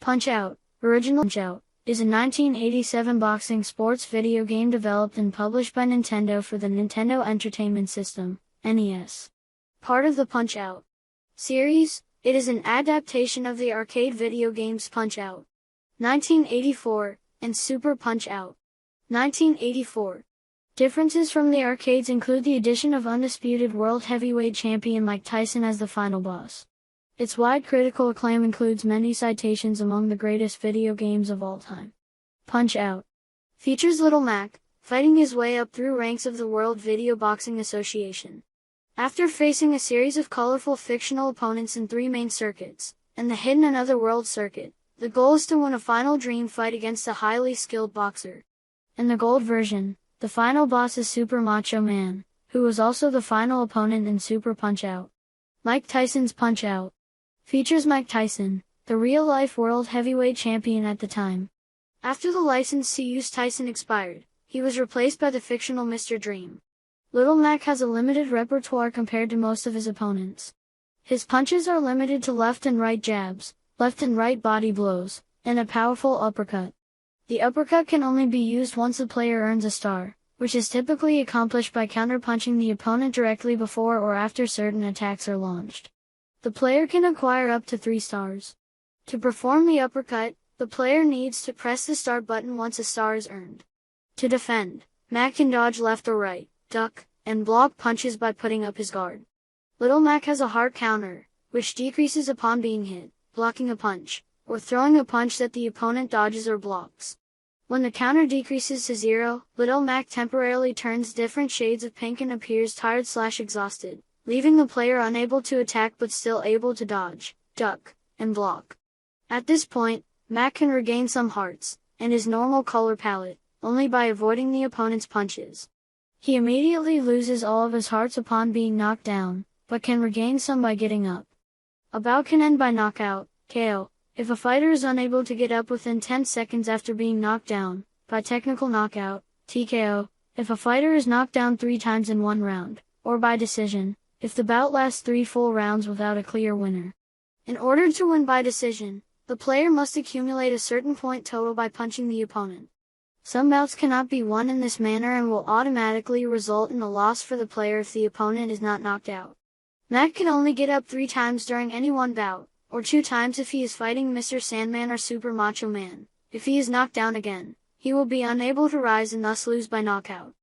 Punch-Out! Original Punch-Out! Is a 1987 boxing sports video game developed and published by Nintendo for the Nintendo Entertainment System, NES. Part of the Punch-Out! Series, it is an adaptation of the arcade video games Punch-Out! 1984, and Super Punch-Out! 1984. Differences from the arcades include the addition of undisputed world heavyweight champion Mike Tyson as the final boss. Its wide critical acclaim includes many citations among the greatest video games of all time. Punch-Out! Features Little Mac, fighting his way up through ranks of the World Video Boxing Association. After facing a series of colorful fictional opponents in 3 main circuits, and the Hidden Another World circuit, the goal is to win a final dream fight against a highly skilled boxer. In the gold version, the final boss is Super Macho Man, who was also the final opponent in Super Punch-Out! Mike Tyson's Punch-Out! Features Mike Tyson, the real-life world heavyweight champion at the time. After the license to use Tyson expired, he was replaced by the fictional Mr. Dream. Little Mac has a limited repertoire compared to most of his opponents. His punches are limited to left and right jabs, left and right body blows, and a powerful uppercut. The uppercut can only be used once the player earns a star, which is typically accomplished by counter-punching the opponent directly before or after certain attacks are launched. The player can acquire up to 3 stars. To perform the uppercut, the player needs to press the start button once a star is earned. To defend, Mac can dodge left or right, duck, and block punches by putting up his guard. Little Mac has a hard counter, which decreases upon being hit, blocking a punch, or throwing a punch that the opponent dodges or blocks. When the counter decreases to 0, Little Mac temporarily turns different shades of pink and appears tired/exhausted, leaving the player unable to attack but still able to dodge, duck, and block. At this point, Mac can regain some hearts, and his normal color palette, only by avoiding the opponent's punches. He immediately loses all of his hearts upon being knocked down, but can regain some by getting up. A bout can end by knockout, KO, if a fighter is unable to get up within 10 seconds after being knocked down, by technical knockout, TKO, if a fighter is knocked down 3 times in 1 round, or by decision, if the bout lasts 3 full rounds without a clear winner. In order to win by decision, the player must accumulate a certain point total by punching the opponent. Some bouts cannot be won in this manner and will automatically result in a loss for the player if the opponent is not knocked out. Mac can only get up 3 times during any one bout, or 2 times if he is fighting Mr. Sandman or Super Macho Man. If he is knocked down again, he will be unable to rise and thus lose by knockout.